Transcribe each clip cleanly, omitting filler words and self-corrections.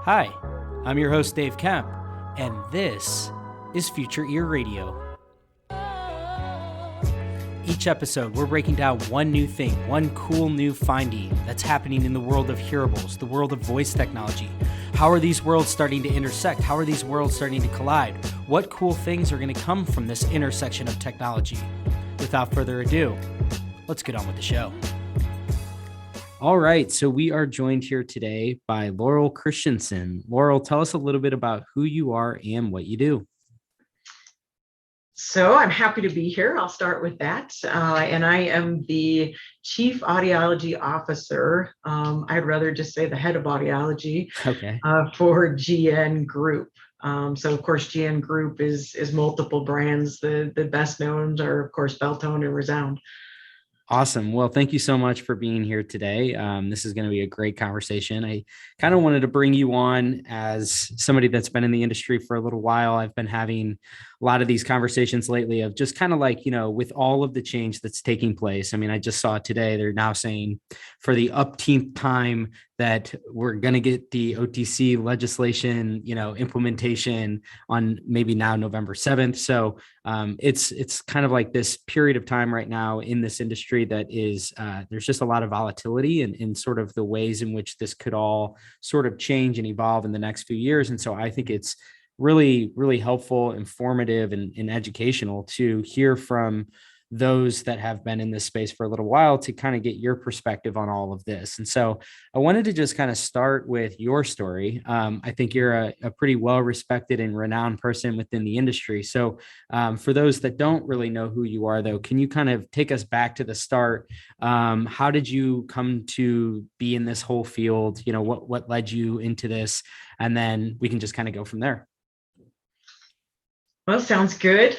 Hi, I'm your host, Dave Kemp, and this is Future Ear Radio. Each episode, we're breaking down one new thing, one cool new finding that's happening in the world of hearables, the world of voice technology. How are these worlds starting to intersect? How are these worlds starting to collide? What cool things are going to come from this intersection of technology? Without further ado, let's get on with the show. All right, so we are joined here today by Laurel Christensen. Laurel, tell us a little bit about who you are and what you do. So I'm happy to be here. I'll start with that. And I am the Chief Audiology Officer. I'd rather just say the head of audiology for GN Group. So of course, GN Group is multiple brands. The best known are, of course, Beltone and Resound. Awesome. Well, thank you so much for being here today. This is going to be a great conversation. I kind of wanted to bring you on as somebody that's been in the industry for a little while. I've been having a lot of these conversations lately of just kind of like, with all of the change that's taking place. I mean, I just saw today, they're now saying for the upteenth time that we're going to get the OTC legislation, implementation on maybe now November 7th. So it's kind of like this period of time right now in this industry that is, there's just a lot of volatility in sort of the ways in which this could all sort of change and evolve in the next few years. And so I think it's really, really helpful, informative, and educational to hear from those that have been in this space for a little while to kind of get your perspective on all of this. And so I wanted to just kind of start with your story. I think you're a pretty well-respected and renowned person within the industry. So for those that don't really know who you are, though, can you kind of take us back to the start? How did you come to be in this whole field? What led you into this? And then we can just kind of go from there. Well, sounds good.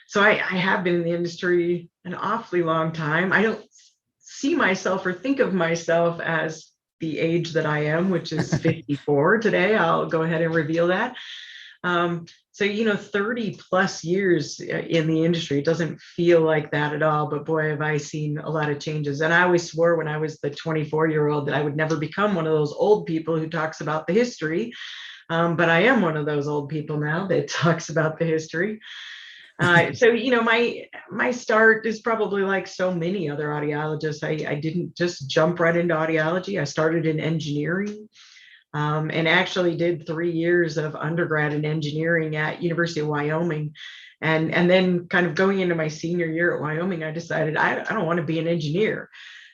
So I have been in the industry an awfully long time. I don't see myself or think of myself as the age that I am, which is 54 today. I'll go ahead and reveal that. So 30 plus years in the industry, it doesn't feel like that at all, but boy, have I seen a lot of changes. And I always swore when I was the 24-year-old that I would never become one of those old people who talks about the history. But I am one of those old people now that talks about the history. So my start is probably like so many other audiologists. I didn't just jump right into audiology. I started in engineering and actually did 3 years of undergrad in engineering at University of Wyoming. And then kind of going into my senior year at Wyoming, I decided I don't want to be an engineer.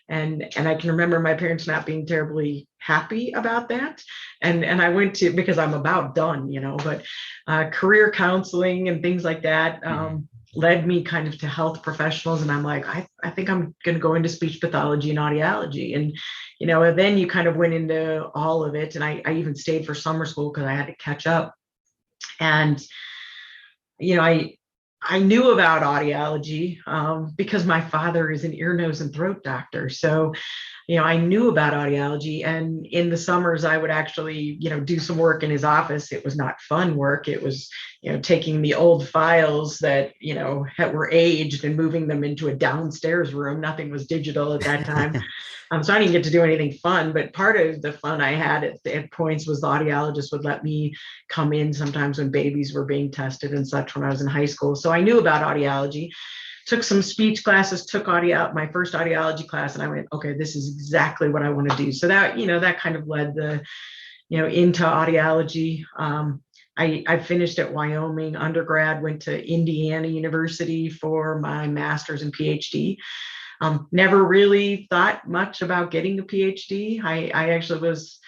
And I can remember my parents not being terribly happy about that. And I went to, because I'm about done, but career counseling and things like that led me kind of to health professionals. And I'm like, I think I'm going to go into speech pathology and audiology. And, and then you kind of went into all of it. And I even stayed for summer school because I had to catch up. And, I knew about audiology because my father is an ear, nose, and throat doctor. So, I knew about audiology, and in the summers I would actually, do some work in his office. It was not fun work. It was, taking the old files that, were aged and moving them into a downstairs room. Nothing was digital at that time. So I didn't get to do anything fun, but part of the fun I had at points was the audiologist would let me come in sometimes when babies were being tested and such when I was in high school. So I knew about audiology, took some speech classes, took my first audiology class, and I went, okay, this is exactly what I want to do. So that, that kind of led into audiology. I finished at Wyoming undergrad, went to Indiana University for my master's and PhD. Never really thought much about getting a PhD. I actually was,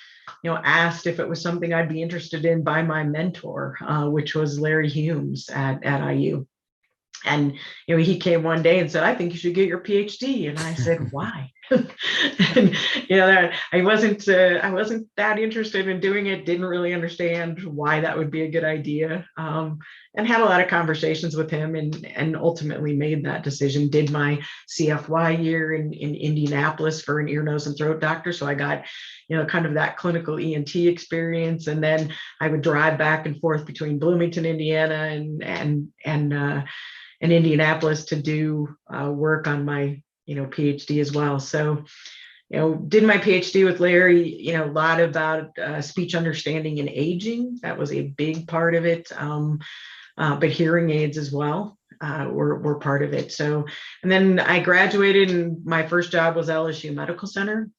asked if it was something I'd be interested in by my mentor, which was Larry Humes at IU. And, he came one day and said, I think you should get your PhD. And I said, why? And, I wasn't that interested in doing it. Didn't really understand why that would be a good idea. And had a lot of conversations with him and ultimately made that decision. Did my CFY year in Indianapolis for an ear, nose, and throat doctor. So I got, kind of that clinical ENT experience. And then I would drive back and forth between Bloomington, Indiana and Indianapolis to do work on my, PhD as well. So, Did my PhD with Larry, a lot about speech understanding and aging. That was a big part of it. But hearing aids as well were part of it. So, and then I graduated, and my first job was LSU Medical Center.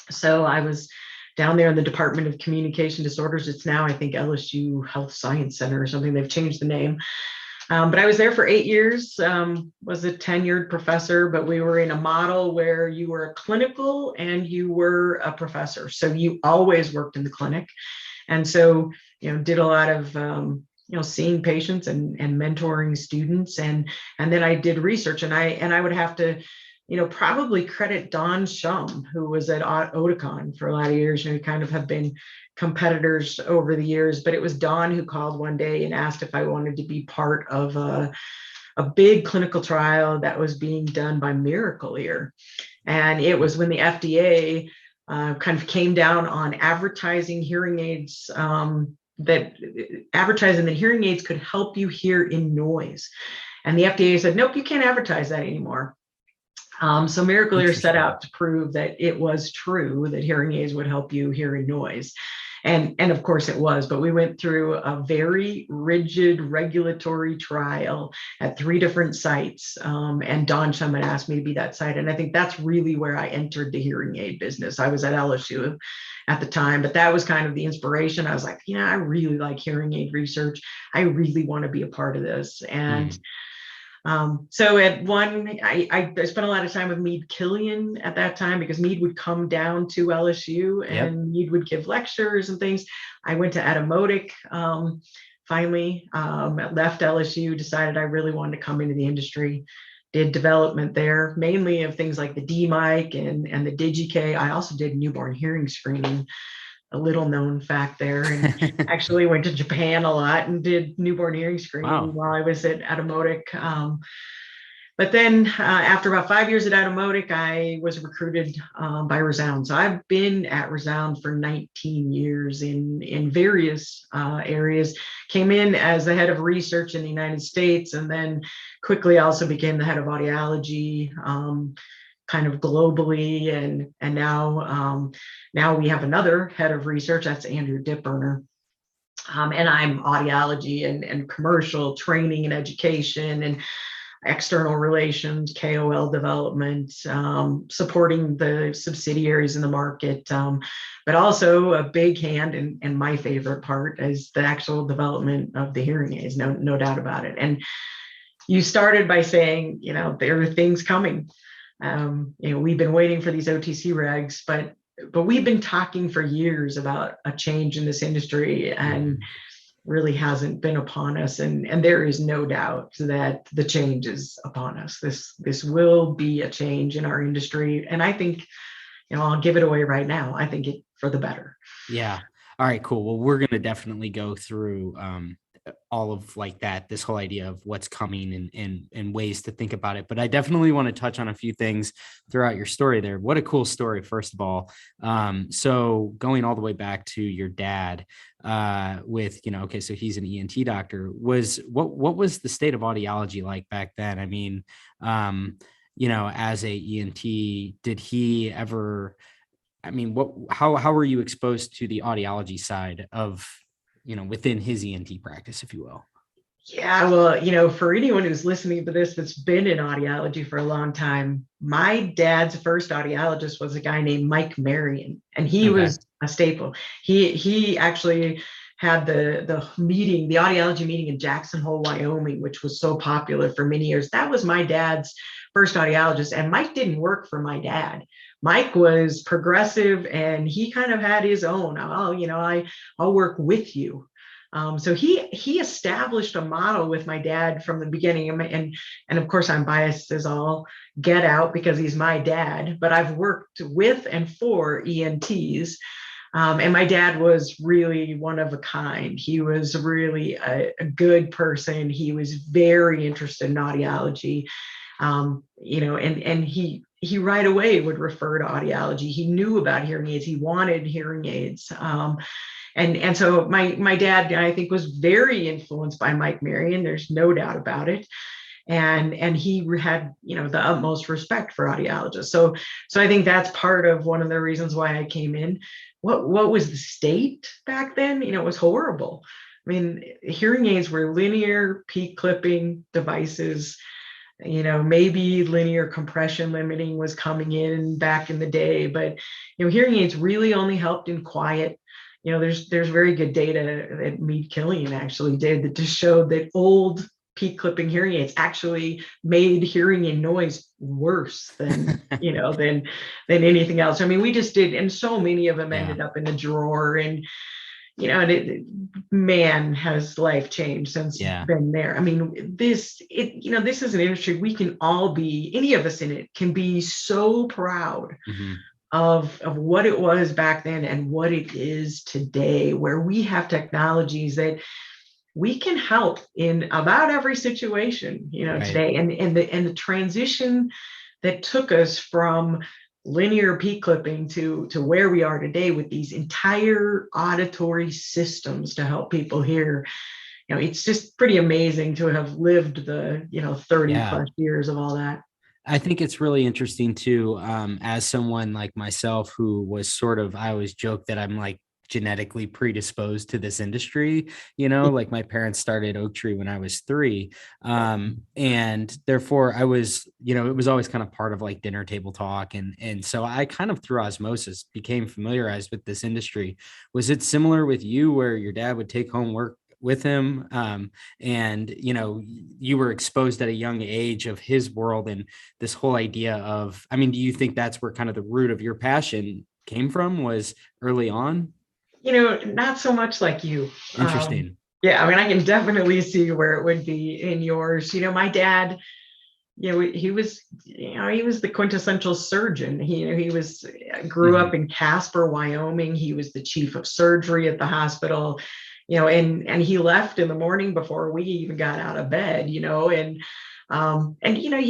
So I was down there in the Department of Communication Disorders. It's now, I think, LSU Health Science Center or something. They've changed the name. But I was there for 8 years, was a tenured professor, but we were in a model where you were a clinical and you were a professor. So you always worked in the clinic. And so, did a lot of, seeing patients and mentoring students. And then I did research, and I would have to, probably credit Don Shum, who was at Oticon for a lot of years, and we kind of have been competitors over the years. But it was Don who called one day and asked if I wanted to be part of a big clinical trial that was being done by Miracle Ear. And it was when the FDA kind of came down on advertising hearing aids, that advertising that hearing aids could help you hear in noise. And the FDA said, nope, you can't advertise that anymore. So Miracle Ear set out to prove that it was true that hearing aids would help you hear in noise. And of course it was, but we went through a very rigid regulatory trial at 3 different sites. And Don Shum had asked me to be that site. And I think that's really where I entered the hearing aid business. I was at LSU at the time, but that was kind of the inspiration. I was like, I really like hearing aid research. I really want to be a part of this. And so at one, I spent a lot of time with Mead Killion at that time, because Mead would come down to LSU and Mead would give lectures and things. I went to Etymotic, finally, left LSU, decided I really wanted to come into the industry, did development there, mainly of things like the D-mic and the DigiK. I also did newborn hearing screening, a little known fact there, and actually went to Japan a lot and did newborn hearing screening while I was at Etymotic. But then after about 5 years at Etymotic, I was recruited by Resound. So I've been at Resound for 19 years in various areas. Came in as the head of research in the United States, and then quickly also became the head of audiology, kind of globally, and now we have another head of research, that's Andrew Dipperner. And I'm audiology and commercial training and education and external relations, KOL development, supporting the subsidiaries in the market, but also a big hand, and my favorite part is the actual development of the hearing aids, no doubt about it. And you started by saying, there are things coming. We've been waiting for these OTC regs, but we've been talking for years about a change in this industry, and really hasn't been upon us. And there is no doubt that the change is upon us. This will be a change in our industry. And I think, I'll give it away right now. I think it for the better. Yeah. All right, cool. Well, we're going to definitely go through all of like that, this whole idea of what's coming and ways to think about it. But I definitely want to touch on a few things throughout your story there. What a cool story, first of all. So going all the way back to your dad with, okay, so he's an ENT doctor. What was the state of audiology like back then? I mean, as a ENT, did he ever, how were you exposed to the audiology side of, within his ENT practice, if you will? Yeah, well, for anyone who's listening to this that's been in audiology for a long time, my dad's first audiologist was a guy named Mike Marion, and he was a staple. He actually had the audiology meeting in Jackson Hole, Wyoming, which was so popular for many years. That was my dad's first audiologist, and Mike didn't work for my dad. Mike was progressive, and he kind of had his own. I'll work with you. So he established a model with my dad from the beginning, and of course I'm biased as all get out because he's my dad. But I've worked with and for ENTs, and my dad was really one of a kind. He was really a good person. He was very interested in audiology, and he right away would refer to audiology. He knew about hearing aids. He wanted hearing aids. And so my dad, I think, was very influenced by Mike Marion. There's no doubt about it. and he had, the utmost respect for audiologists. So I think that's part of one of the reasons why I came in. What was the state back then? It was horrible. I mean, hearing aids were linear peak clipping devices. Maybe linear compression limiting was coming in back in the day, but hearing aids really only helped in quiet. There's very good data that Mead Killion actually did that just showed that old peak clipping hearing aids actually made hearing in noise worse than than anything else. I mean, we just did, and so many of them ended up in the drawer, and man, has life changed since been there. I mean, this is an industry we can all be, any of us in it can be so proud of what it was back then and what it is today, where we have technologies that we can help in about every situation, today. And the transition that took us from linear peak clipping to where we are today with these entire auditory systems to help people hear, it's just pretty amazing to have lived the 30 plus years of all that. I think it's really interesting too, as someone like myself who was I always joke that I'm like genetically predisposed to this industry, like my parents started Oak Tree when I was 3. And therefore I was, it was always kind of part of like dinner table talk. And so I kind of through osmosis became familiarized with this industry. Was it similar with you where your dad would take home work with him, and you were exposed at a young age of his world and this whole idea of, I mean, do you think that's where kind of the root of your passion came from, was early on? Not so much like you. Interesting. Yeah, I mean, I can definitely see where it would be in yours. My dad, he was the quintessential surgeon. He grew up in Casper, Wyoming. He was the chief of surgery at the hospital, and he left in the morning before we even got out of bed, and he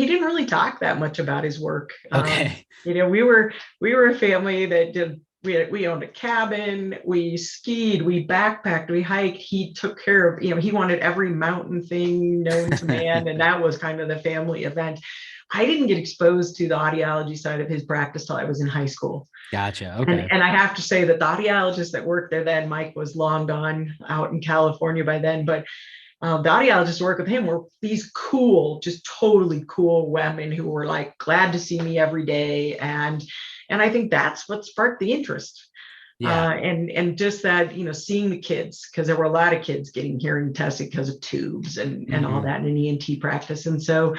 didn't really talk that much about his work. Okay. We were a family that did. We owned a cabin, we skied, we backpacked, we hiked. He took care of, he wanted every mountain thing known to man. And that was kind of the family event. I didn't get exposed to the audiology side of his practice till I was in high school. Gotcha. Okay. And I have to say that the audiologists that worked there then, Mike was long gone out in California by then, but the audiologists who work with him were these cool, just totally cool women who were like glad to see me every day. And I think that's what sparked the interest. Yeah. And just that, seeing the kids, because there were a lot of kids getting hearing tested because of tubes and all that in an ENT practice. And so,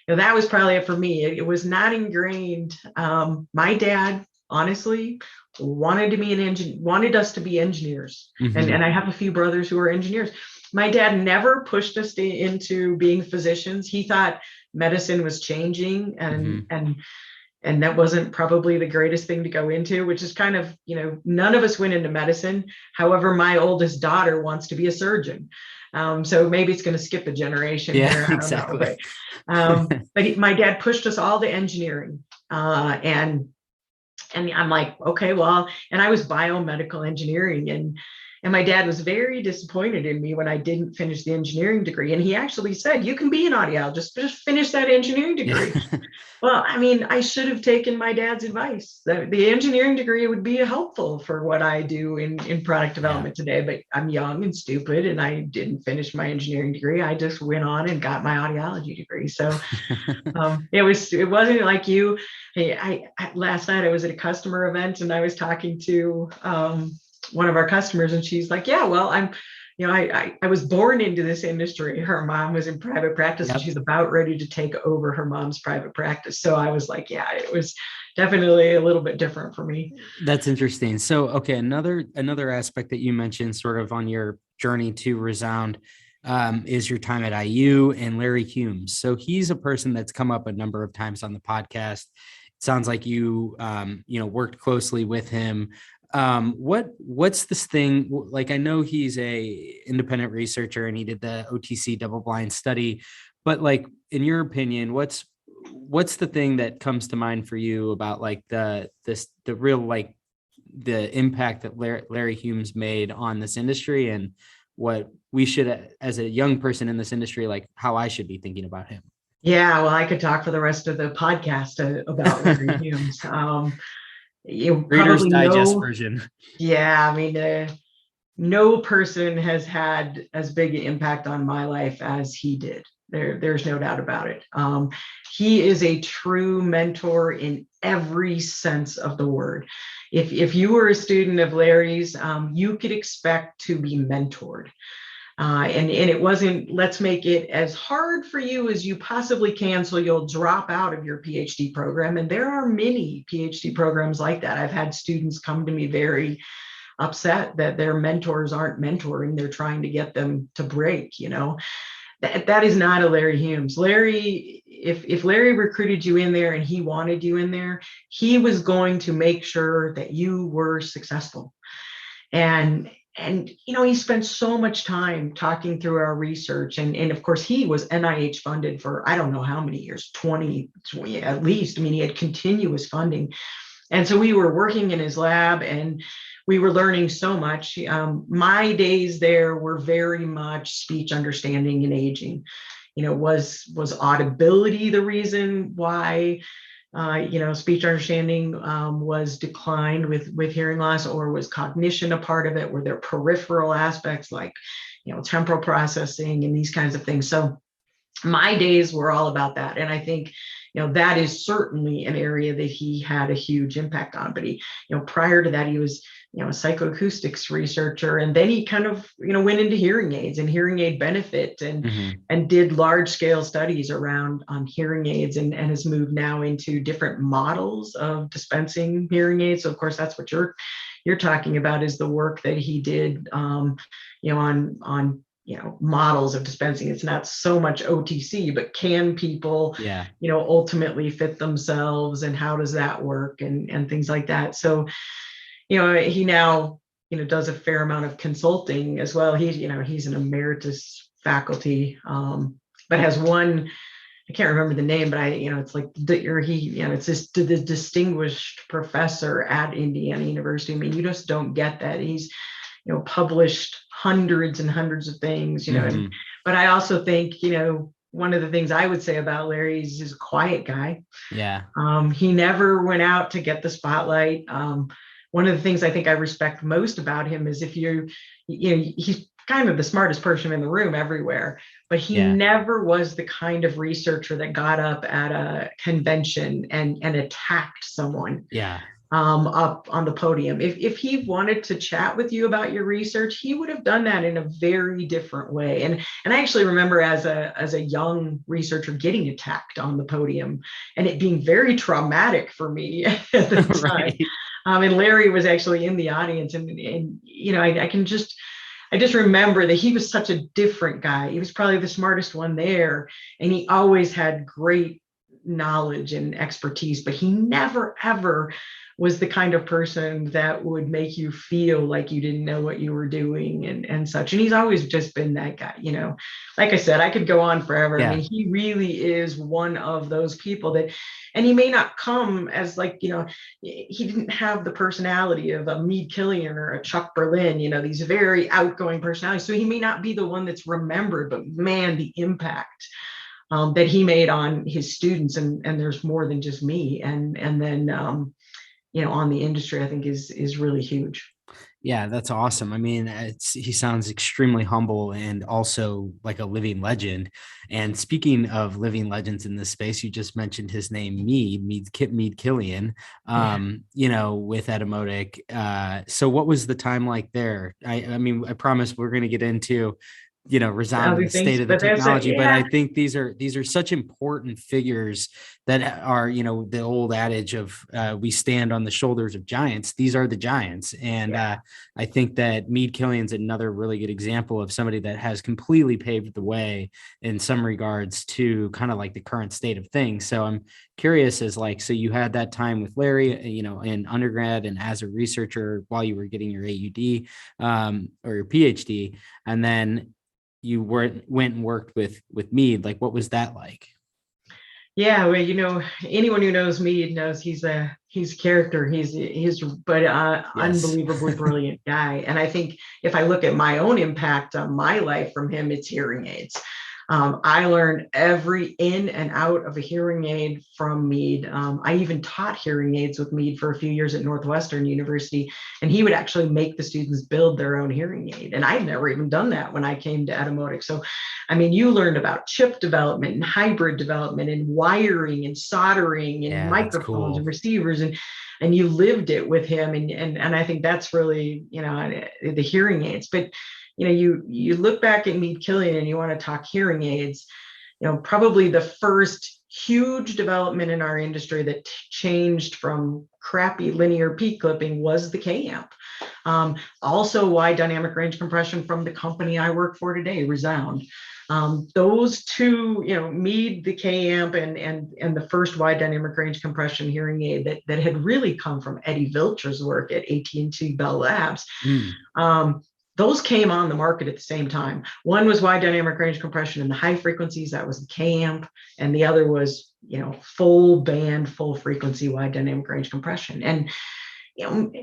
that was probably it for me. It was not ingrained. My dad, honestly, wanted us to be engineers. And I have a few brothers who are engineers. My dad never pushed us into being physicians. He thought medicine was changing and that wasn't probably the greatest thing to go into, which is kind of, none of us went into medicine. However, my oldest daughter wants to be a surgeon. So maybe it's going to skip a generation here. I don't know. But my dad pushed us all to engineering. And I'm like, okay, well, and I was biomedical engineering, and my dad was very disappointed in me when I didn't finish the engineering degree. And he actually said, you can be an audiologist, just finish that engineering degree. Well, I mean, I should have taken my dad's advice. The engineering degree would be helpful for what I do in product development today, but I'm young and stupid and I didn't finish my engineering degree. I just went on and got my audiology degree. So it wasn't like you. Hey, last night I was at a customer event and I was talking to one of our customers, and she's like, yeah, well, I was born into this industry. Her mom was in private practice and she's about ready to take over her mom's private practice. So I was like, yeah, it was definitely a little bit different for me. That's interesting. So, okay. Another aspect that you mentioned sort of on your journey to Resound is your time at IU and Larry Humes. So he's a person that's come up a number of times on the podcast. It sounds like you, worked closely with him. What's this thing? Like, I know he's a independent researcher and he did the OTC double blind study, but like, in your opinion, what's the thing that comes to mind for you about like the real, like the impact that Larry Humes made on this industry, and what we should, as a young person in this industry, like how I should be thinking about him? Yeah, well, I could talk for the rest of the podcast about Larry Humes. You Reader's probably Digest know, version. yeah, I mean, no person has had as big an impact on my life as he did. There's no doubt about it. He is a true mentor in every sense of the word. If you were a student of Larry's, you could expect to be mentored. And it wasn't, let's make it as hard for you as you possibly can so you'll drop out of your PhD program. And there are many PhD programs like that. I've had students come to me very upset that their mentors aren't mentoring, they're trying to get them to break. That is not a Larry Humes. Larry, if Larry recruited you in there and he wanted you in there, he was going to make sure that you were successful. And he spent so much time talking through our research, and of course he was NIH funded for I don't know how many years, 20 at least. I mean, he had continuous funding, and so we were working in his lab and we were learning so much. My days there were very much speech understanding and aging. Was audibility the reason why speech understanding was declined with hearing loss, or was cognition a part of it? Were there peripheral aspects like, temporal processing and these kinds of things? So my days were all about that. And I think, that is certainly an area that he had a huge impact on. But he, prior to that, he was, a psychoacoustics researcher. And then he kind of, went into hearing aids and hearing aid benefit and did large scale studies around hearing aids, and has moved now into different models of dispensing hearing aids. So of course, that's what you're talking about, is the work that he did, on models of dispensing. It's not so much OTC, but can people, Yeah. ultimately fit themselves, and how does that work, and things like that. So, he now, does a fair amount of consulting as well. He's an emeritus faculty, but has one, I can't remember the name, but it's like it's this the distinguished professor at Indiana University. I mean, you just don't get that. He's published hundreds and hundreds of things, but I also think, one of the things I would say about Larry is he's a quiet guy. Yeah. He never went out to get the spotlight. One of the things I think I respect most about him is he's kind of the smartest person in the room everywhere, but he Yeah. never was the kind of researcher that got up at a convention and attacked someone Yeah. up on the podium. If he wanted to chat with you about your research, he would have done that in a very different way. And I actually remember as a young researcher getting attacked on the podium, and it being very traumatic for me at the time. Right. And Larry was actually in the audience, and I just remember that he was such a different guy. He was probably the smartest one there, and he always had great knowledge and expertise, but he never ever was the kind of person that would make you feel like you didn't know what you were doing, and such. And he's always just been that guy. Like I said, I could go on forever. I Yeah. mean, he really is one of those people that, and he may not come as like, he didn't have the personality of a Mead Killion or a Chuck Berlin, these very outgoing personalities. So he may not be the one that's remembered, but man, the impact that he made on his students, and there's more than just me, and then on the industry, I think is really huge. Yeah, that's awesome. I mean, he sounds extremely humble and also like a living legend. And speaking of living legends in this space, you just mentioned his name, Mead Killion, Yeah. with Etymotic. So what was the time like there? I mean, I promise we're going to get into resound Other the state things, of the but that's a, technology, but I yeah. think these are such important figures that are, the old adage of we stand on the shoulders of giants. These are the giants. And Yeah. I think that Mead Killion's another really good example of somebody that has completely paved the way in some regards to kind of like the current state of things. So I'm curious, as like, so you had that time with Larry, in undergrad and as a researcher while you were getting your AUD or your PhD, and then you went and worked with Mead. Like, what was that like? Yeah, well, anyone who knows me knows he's a character. He's but Yes. unbelievably brilliant guy. And I think if I look at my own impact on my life from him, it's hearing aids. I learned every in and out of a hearing aid from Mead. I even taught hearing aids with Mead for a few years at Northwestern University, and he would actually make the students build their own hearing aid. And I'd never even done that when I came to Etymotic. So, I mean, you learned about chip development and hybrid development and wiring and soldering and Yeah, that's microphones and cool. receivers, and you lived it with him. And I think that's really, the hearing aids. But you look back at Mead Killion and you want to talk hearing aids, probably the first huge development in our industry that changed from crappy linear P clipping was the K-amp. Also wide dynamic range compression from the company I work for today, Resound. Those two, Mead, the K-amp, and the first wide dynamic range compression hearing aid that had really come from Eddie Vilcher's work at AT&T Bell Labs. Mm. Those came on the market at the same time. One was wide dynamic range compression in the high frequencies, that was the K-amp, and the other was, full band, full frequency wide dynamic range compression. And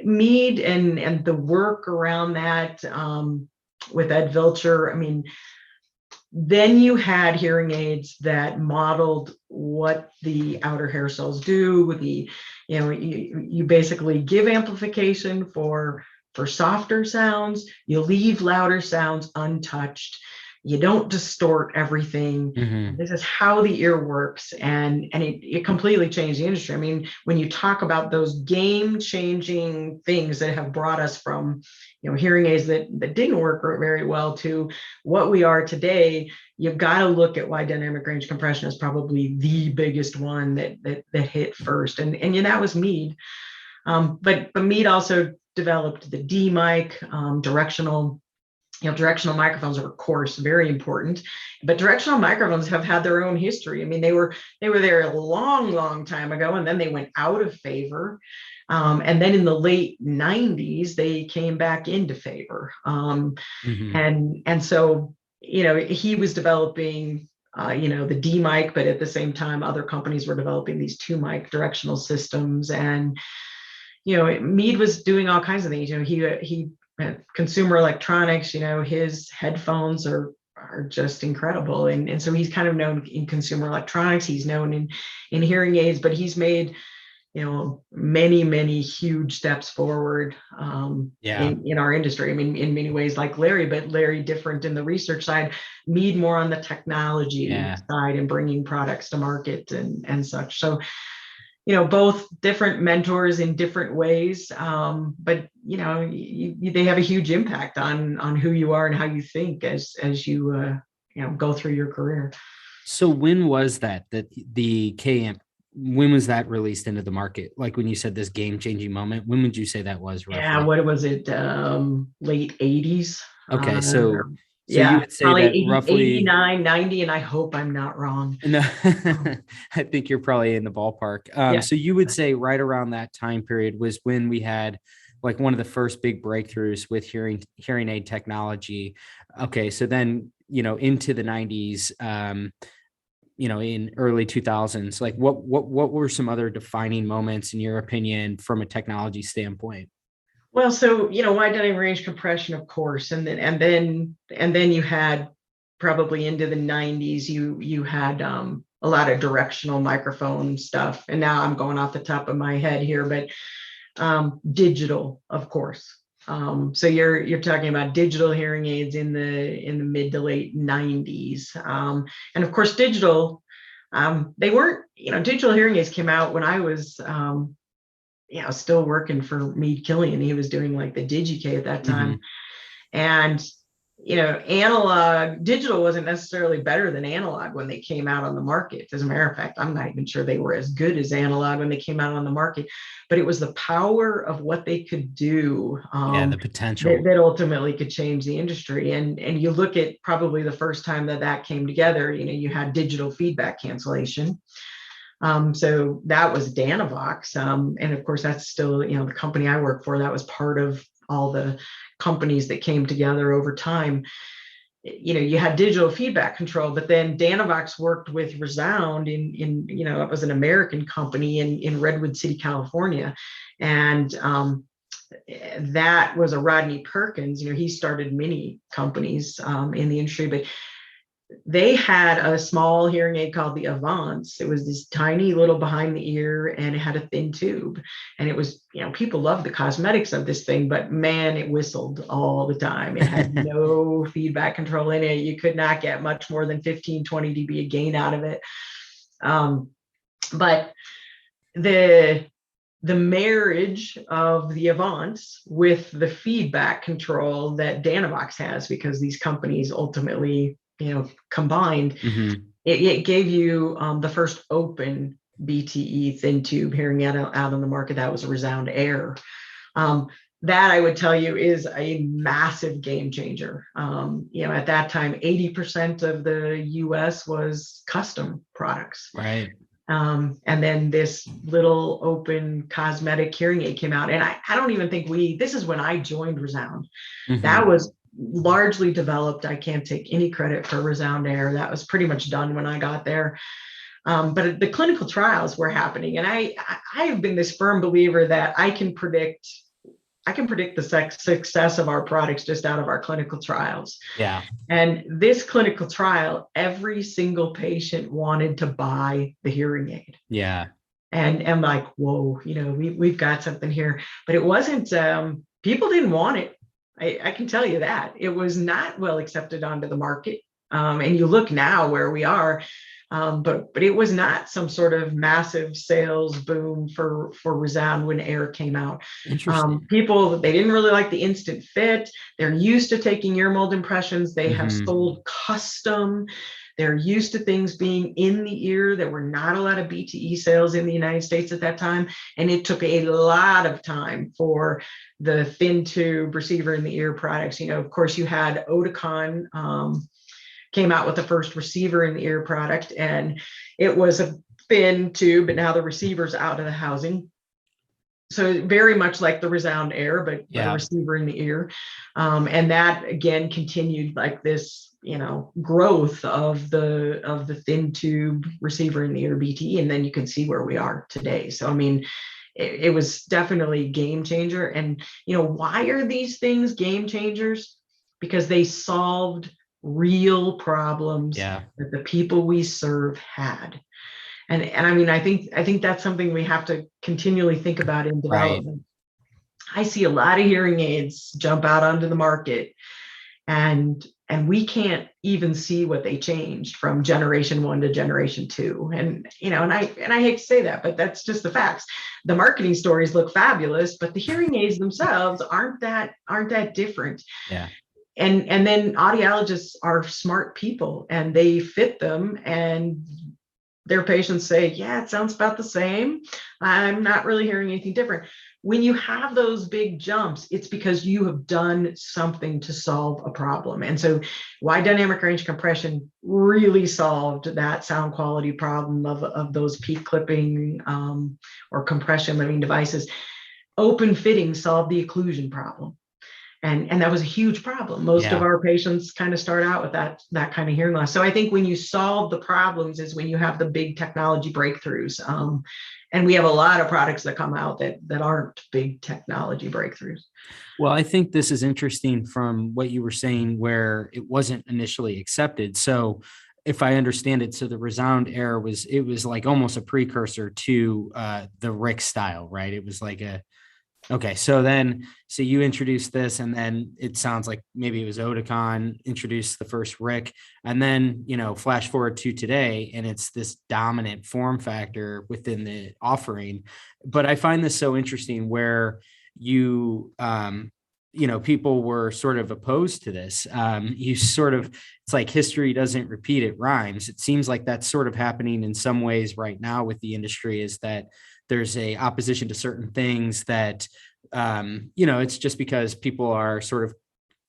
Mead and the work around that with Ed Vilcher, I mean, then you had hearing aids that modeled what the outer hair cells do. You basically give amplification for softer sounds, you leave louder sounds untouched, you don't distort everything. Hmm. This is how the ear works, and it completely changed the industry. I mean, when you talk about those game-changing things that have brought us from hearing aids that didn't work very well to what we are today, you've got to look at wide dynamic range compression as probably the biggest one that hit first, and that was Mead. But Mead also developed the D mic, directional microphones are, of course, very important, but directional microphones have had their own history. I mean, they were there a long time ago, and then they went out of favor. And then in the late 90s, they came back into favor. Hmm. And so, he was developing, the D mic, but at the same time, other companies were developing these 2 mic directional systems. And Mead was doing all kinds of things. He consumer electronics. His headphones are just incredible, and so he's kind of known in consumer electronics. He's known in hearing aids, but he's made many huge steps forward Yeah. in our industry. I mean, in many ways, like Larry, but Larry different in the research side, Mead more on the technology Yeah. side and bringing products to market and such. So both different mentors in different ways, but they have a huge impact on who you are and how you think as you go through your career. So when was that the KAMP, when was that released into the market? Like when you said this game-changing moment, when would you say that was Yeah, roughly? what was it? Late 80s. Okay, so you Yeah, would say probably that 80, roughly. 89, 90, and I hope I'm not wrong. No, Um, I think you're probably in the ballpark. yeah. So you would say right around that time period was when we had like one of the first big breakthroughs with hearing aid technology. Okay, so then into the 90s, in early 2000s, like what were some other defining moments in your opinion from a technology standpoint? Well, so wide dynamic range compression, of course, and then you had probably into the 90s, you had a lot of directional microphone stuff. And now I'm going off the top of my head here, but digital, of course. So you're talking about digital hearing aids in the mid to late 90s, and of course digital. They weren't, digital hearing aids came out when I was still working for Mead Killion. He was doing like the DigiK at that Hmm. time. And, analog, digital wasn't necessarily better than analog when they came out on the market. As a matter of fact, I'm not even sure they were as good as analog when they came out on the market, but it was the power of what they could do Yeah, the potential. that ultimately could change the industry. And you look at probably the first time that came together, you had digital feedback cancellation. So that was Danavox. And of course, that's still, the company I work for, that was part of all the companies that came together over time. You had digital feedback control, but then Danavox worked with Resound it was an American company in Redwood City, California. And that was a Rodney Perkins. He started many companies in the industry, but they had a small hearing aid called the Avance. It was this tiny little behind the ear, and it had a thin tube. And it was, people loved the cosmetics of this thing, but man, it whistled all the time. It had no feedback control in it. You could not get much more than 15, 20 dB of gain out of it. But the marriage of the Avance with the feedback control that Dynavox has, because these companies ultimately, combined, it gave you the first open BTE thin tube hearing aid out on the market. That was a Resound Air. That I would tell you is a massive game changer. At that time, 80% of the US was custom products. Right. And then this little open cosmetic hearing aid came out. And I don't even think this is when I joined Resound. That was largely developed. I can't take any credit for Resound Air. That was pretty much done when I got there. But the clinical trials were happening. And I have been this firm believer that I can predict the success of our products just out of our clinical trials. Yeah. And this clinical trial, every single patient wanted to buy the hearing aid. Yeah. And I'm like, whoa, we've got something here. But it wasn't, people didn't want it. I can tell you that. It was not well accepted onto the market. And you look now where we are, but it was not some sort of massive sales boom for Resound when Air came out. Interesting. People, they didn't really like the instant fit. They're used to taking ear mold impressions. They have sold custom. They're used to things being in the ear. There were not a lot of BTE sales in the United States at that time. And it took a lot of time for the thin tube receiver in the ear products. Of course, you had Oticon came out with the first receiver in the ear product, and it was a thin tube, but now the receiver's out of the housing. So very much like the Resound Air, but a receiver in the ear. And that again continued like this, growth of the thin tube receiver in the ear BTE. And then you can see where we are today. So, I mean, it was definitely a game changer. And, why are these things game changers? Because they solved real problems that the people we serve had. And I mean, I think that's something we have to continually think about in development. Right. I see a lot of hearing aids jump out onto the market, and we can't even see what they changed from generation 1 to generation 2. And and I hate to say that, but that's just the facts. The marketing stories look fabulous, but the hearing aids themselves aren't that different. Yeah. And then audiologists are smart people, and they fit them, and their patients say, yeah, it sounds about the same. I'm not really hearing anything different. When you have those big jumps, it's because you have done something to solve a problem. And so wide dynamic range compression really solved that sound quality problem of those peak clipping or compression limiting devices. Open fitting solved the occlusion problem. And that was a huge problem. Most of our patients kind of start out with that kind of hearing loss. So I think when you solve the problems is when you have the big technology breakthroughs. And we have a lot of products that come out that aren't big technology breakthroughs. Well, I think this is interesting from what you were saying, where it wasn't initially accepted. So if I understand it, so the Resound Air was like almost a precursor to the Rick style, right? It was like okay, so you introduced this, and then it sounds like maybe it was Oticon introduced the first Rick, and then, flash forward to today, and it's this dominant form factor within the offering. But I find this so interesting where people were sort of opposed to this. It's like history doesn't repeat, it rhymes. It seems like that's sort of happening in some ways right now with the industry, is that there's a opposition to certain things that, it's just because people are sort of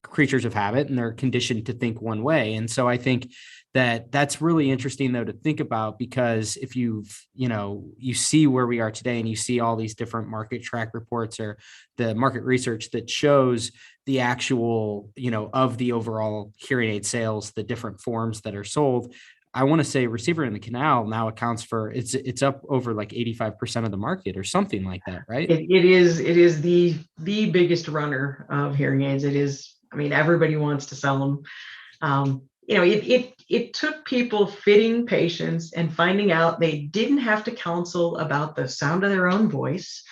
creatures of habit and they're conditioned to think one way. And so I think that that's really interesting, though, to think about, because if you see where we are today and you see all these different market track reports or the market research that shows the actual, of the overall hearing aid sales, the different forms that are sold, I want to say receiver in the canal now accounts for it's up over like 85% of the market or something like that, right? It is the biggest runner of hearing aids. It is. I mean, everybody wants to sell them. it took people fitting patients and finding out they didn't have to counsel about the sound of their own voice,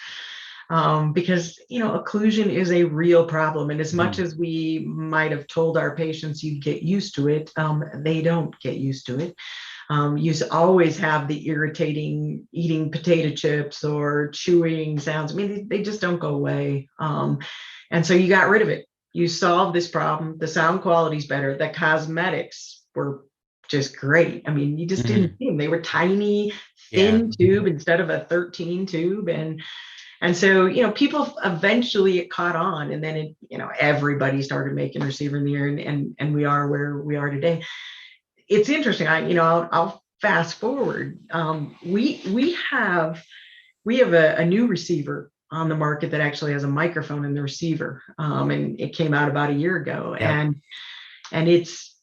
because occlusion is a real problem, and as much Mhm. as we might have told our patients you'd get used to it, they don't get used to it. You always have the irritating eating potato chips or chewing sounds. I mean, they just don't go away. And so you got rid of it. You solved this problem. The sound quality's better. The cosmetics were just great. I mean, you just didn't Mhm. see them. They were tiny, Yeah. thin tube instead of a 13 tube. And so, people eventually it caught on, and then everybody started making receiver in the ear, and we are where we are today. It's interesting. I'll fast forward. We have a new receiver on the market that actually has a microphone in the receiver, and it came out about a year ago, Yep. and it's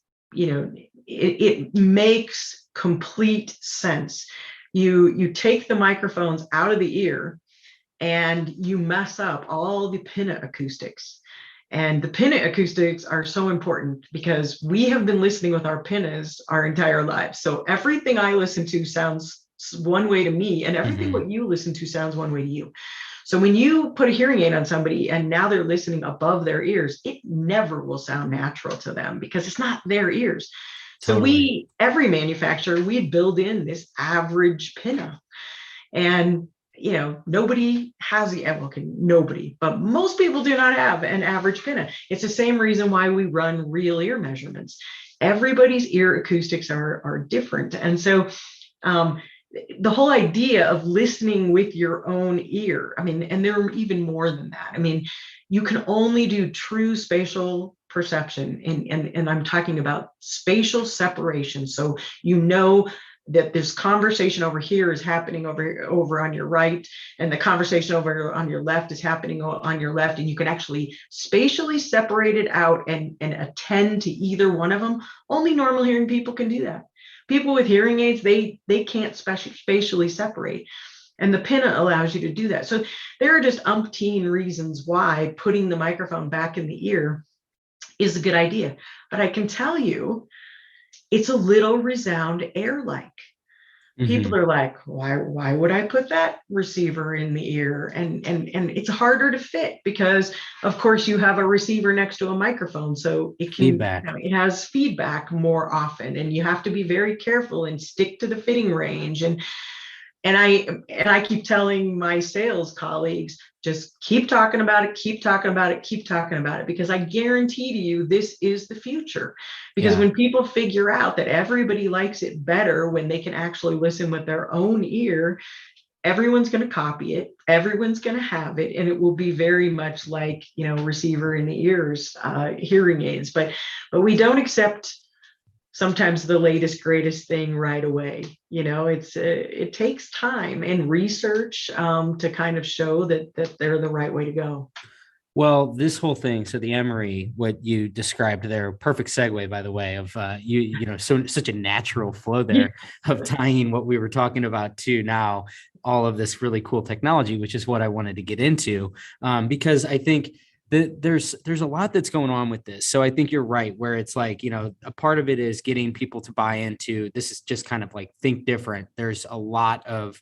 it makes complete sense. You take the microphones out of the ear and you mess up all the pinna acoustics. And the pinna acoustics are so important because we have been listening with our pinnas our entire lives. So everything I listen to sounds one way to me, and everything Mhm. what you listen to sounds one way to you. So when you put a hearing aid on somebody and now they're listening above their ears, it never will sound natural to them because it's not their ears. So Totally. every manufacturer, we build in this average pinna. And nobody has nobody, but most people do not have an average pinna. It's the same reason why we run real ear measurements. Everybody's ear acoustics are different. And so um, the whole idea of listening with your own ear, I mean, and there are even more than that. I mean, you can only do true spatial perception, and I'm talking about spatial separation. So that this conversation over here is happening over on your right, and the conversation over on your left is happening on your left, and you can actually spatially separate it out and attend to either one of them. Only normal hearing people can do that. People with hearing aids, they can't spatially separate, and the pinna allows you to do that. So there are just umpteen reasons why putting the microphone back in the ear is a good idea. But I can tell you, it's a little resound air-like. People Mhm. are like, why would I put that receiver in the ear? And it's harder to fit because of course you have a receiver next to a microphone, so Feedback. it has feedback more often, and you have to be very careful and stick to the fitting range. And I keep telling my sales colleagues, just keep talking about it, keep talking about it, keep talking about it, because I guarantee to you this is the future. Because Yeah. when people figure out that everybody likes it better when they can actually listen with their own ear, everyone's going to copy it, everyone's going to have it, and it will be very much like receiver in the ears, hearing aids. But we don't accept sometimes the latest greatest thing right away. It takes time and research, to kind of show that they're the right way to go. Well, this whole thing, so the Emory, what you described there, perfect segue, by the way, of so such a natural flow Yeah. there of tying what we were talking about to now all of this really cool technology, which is what I wanted to get into, because I think that there's a lot that's going on with this. So I think you're right, where it's like, a part of it is getting people to buy into this is just kind of like think different. There's a lot of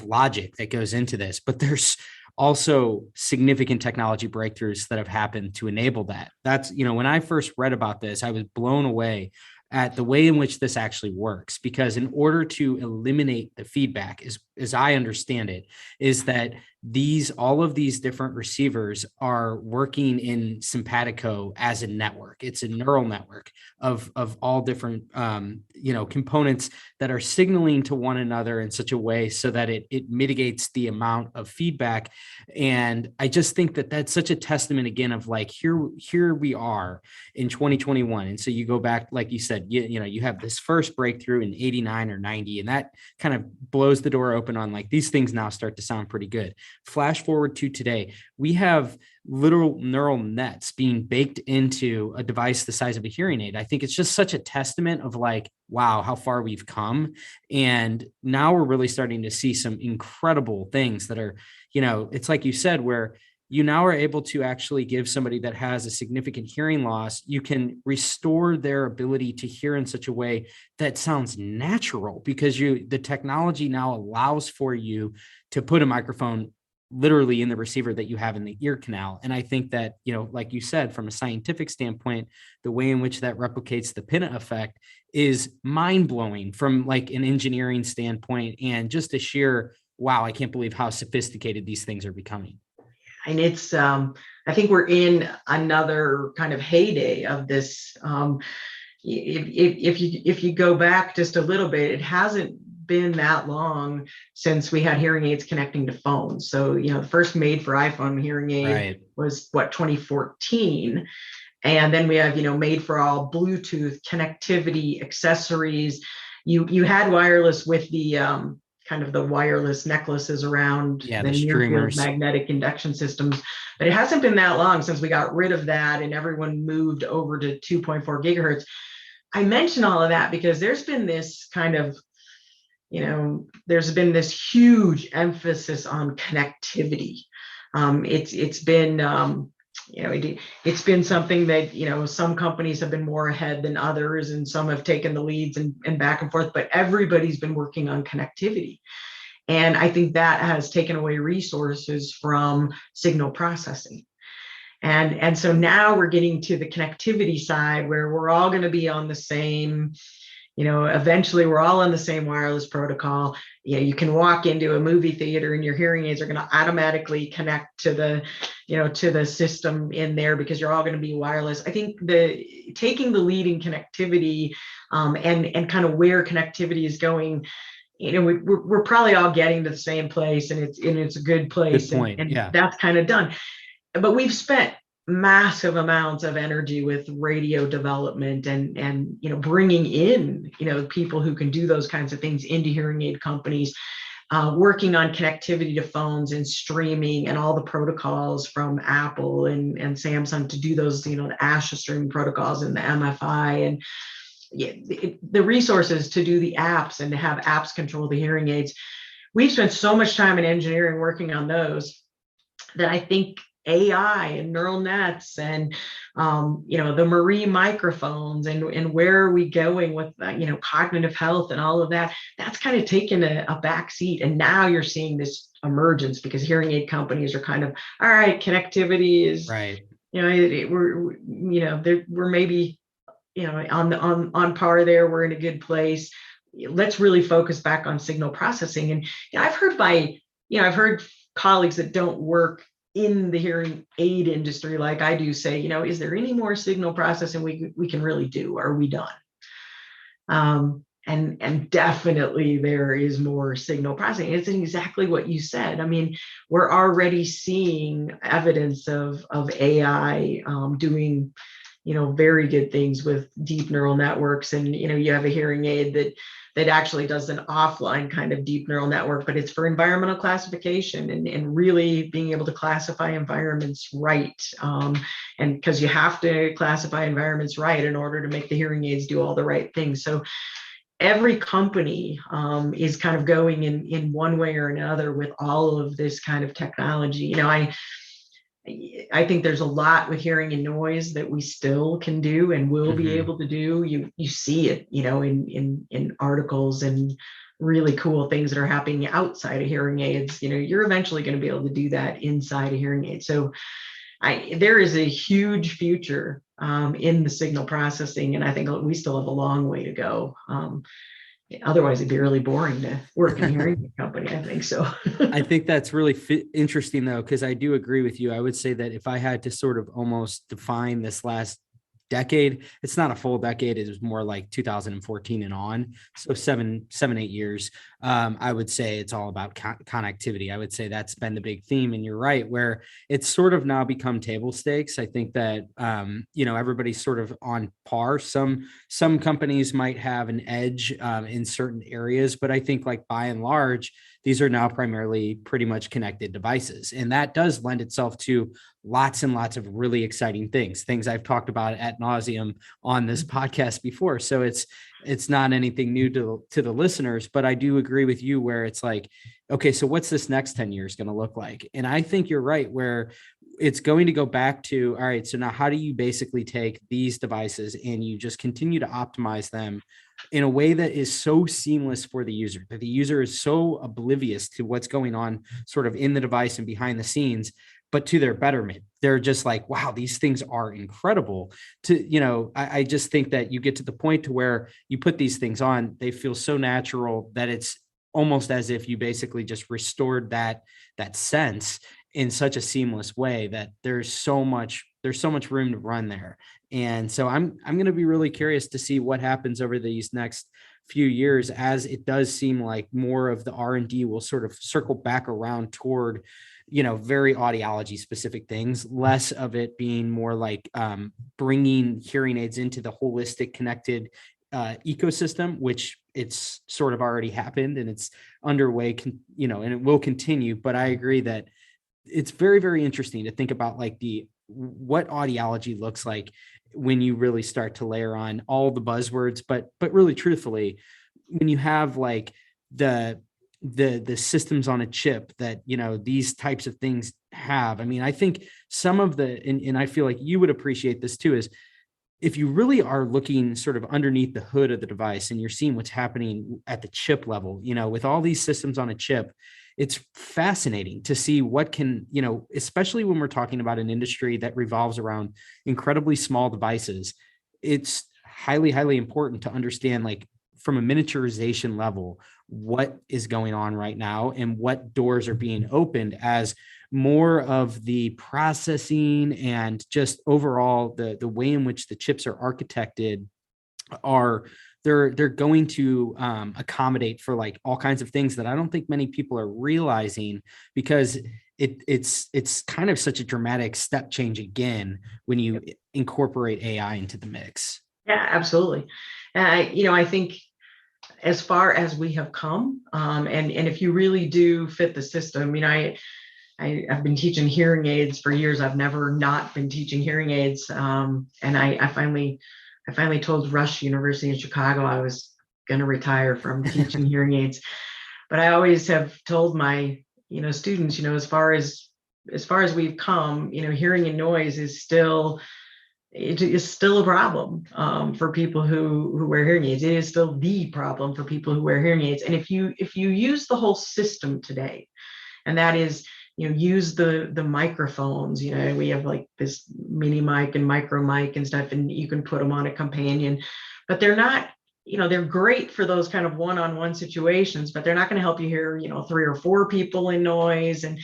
logic that goes into this, but there's also significant technology breakthroughs that have happened to enable that. That's, when I first read about this, I was blown away at the way in which this actually works, because in order to eliminate the feedback, as I understand it, is that all of these different receivers are working in simpatico as a network. It's a neural network of all different components that are signaling to one another in such a way so that it mitigates the amount of feedback. And I just think that that's such a testament again of like, here we are in 2021. And so you go back, like you said, you have this first breakthrough in 89 or 90, and that kind of blows the door open on like, these things now start to sound pretty good. Flash forward to today, we have literal neural nets being baked into a device the size of a hearing aid. I think it's just such a testament of like, wow, how far we've come. And now we're really starting to see some incredible things that are, it's like you said, where you now are able to actually give somebody that has a significant hearing loss, you can restore their ability to hear in such a way that sounds natural, because the technology now allows for you to put a microphone literally in the receiver that you have in the ear canal. And I think that, like you said, from a scientific standpoint, the way in which that replicates the pinna effect is mind blowing from like an engineering standpoint, and just a sheer, wow, I can't believe how sophisticated these things are becoming. And it's, I think we're in another kind of heyday of this. If you go back just a little bit, it hasn't been that long since we had hearing aids connecting to phones. So, the first made for iPhone hearing aid was 2014. And then we have, made for all Bluetooth connectivity accessories. You had wireless with the kind of the wireless necklaces around the near field magnetic induction systems. But it hasn't been that long since we got rid of that and everyone moved over to 2.4 gigahertz. I mention all of that because there's been this kind of, there's been this huge emphasis on connectivity. It's been, it's been something that, some companies have been more ahead than others, and some have taken the leads and back and forth, but everybody's been working on connectivity. And I think that has taken away resources from signal processing. And so now we're getting to the connectivity side where we're all going to be on the same, eventually we're all on the same wireless protocol. You can walk into a movie theater and your hearing aids are going to automatically connect to the, to the system in there because you're all going to be wireless. I think taking the lead in connectivity and kind of where connectivity is going, we're probably all getting to the same place, and it's a good place. Good point. And that's kind of done. But we've spent massive amounts of energy with radio development and bringing in people who can do those kinds of things into hearing aid companies, working on connectivity to phones and streaming and all the protocols from Apple and Samsung to do those, the ASHA streaming protocols and the MFI and the resources to do the apps and to have apps control the hearing aids. We've spent so much time in engineering working on those that I think AI and neural nets and the Marie microphones and where are we going with cognitive health and all of that, that's kind of taken a back seat. And now you're seeing this emergence because hearing aid companies are kind of, all right, connectivity is right. We're maybe on par there. We're in a good place. Let's really focus back on signal processing. And I've heard colleagues that don't work in the hearing aid industry like I do say, is there any more signal processing we can really do? Are we done? And definitely there is more signal processing. It's exactly what you said. I mean, we're already seeing evidence of AI doing very good things with deep neural networks. And you have a hearing aid that actually does an offline kind of deep neural network, but it's for environmental classification and really being able to classify environments right. And because you have to classify environments right in order to make the hearing aids do all the right things. So every company is kind of going in one way or another with all of this kind of technology. I think there's a lot with hearing and noise that we still can do and will be able to do. You see it, in articles and really cool things that are happening outside of hearing aids. You're eventually going to be able to do that inside a hearing aid. So there is a huge future in the signal processing, and I think we still have a long way to go. Otherwise, it'd be really boring to work in a hearing company, I think so. I think that's really interesting, though, because I do agree with you. I would say that if I had to sort of almost define this last decade, it's not a full decade. It was more like 2014 and on. So 8 years. I would say it's all about connectivity. I would say that's been the big theme. And you're right, where it's sort of now become table stakes. I think that, everybody's sort of on par. Some companies might have an edge in certain areas, but I think like by and large, these are now primarily pretty much connected devices. And that does lend itself to lots and lots of really exciting things I've talked about ad nauseum on this podcast before. So it's not anything new to the listeners, but I do agree with you where it's like, okay, so what's this next 10 years going to look like? And I think you're right, where it's going to go back to, all right, so now how do you basically take these devices and you just continue to optimize them in a way that is so seamless for the user, that the user is so oblivious to what's going on sort of in the device and behind the scenes, but to their betterment. They're just like, wow, these things are incredible. I just think that you get to the point to where you put these things on, they feel so natural that it's almost as if you basically just restored that sense in such a seamless way that there's so much room to run there. And so I'm going to be really curious to see what happens over these next few years, as it does seem like more of the R&D will sort of circle back around toward, very audiology specific things, less of it being more like bringing hearing aids into the holistic connected ecosystem, which it's sort of already happened and it's underway, and it will continue. But I agree that it's very, very interesting to think about like what audiology looks like when you really start to layer on all the buzzwords, but really truthfully, when you have like the systems on a chip that, these types of things have. I mean, I think some of and I feel like you would appreciate this too, is if you really are looking sort of underneath the hood of the device and you're seeing what's happening at the chip level, with all these systems on a chip, it's fascinating to see what can, especially when we're talking about an industry that revolves around incredibly small devices. It's highly, highly important to understand, like, from a miniaturization level, what is going on right now and what doors are being opened as more of the processing and just overall the way in which the chips are architected are they're going to accommodate for like all kinds of things that I don't think many people are realizing, because it's kind of such a dramatic step change again when you incorporate AI into the mix. Yeah, absolutely. I think as far as we have come, and if you really do fit the system, I've been teaching hearing aids for years. I've never not been teaching hearing aids. And I finally told Rush University in Chicago I was going to retire from teaching hearing aids. But I always have told my, students, as far as we've come, hearing and noise is still a problem for people who wear hearing aids. It is still the problem for people who wear hearing aids. And if you use the whole system today, and that is, use the microphones, we have like this mini mic and micro mic and stuff, and you can put them on a companion, but they're not, they're great for those kind of one-on-one situations, but they're not going to help you hear, 3 or 4 people in noise. And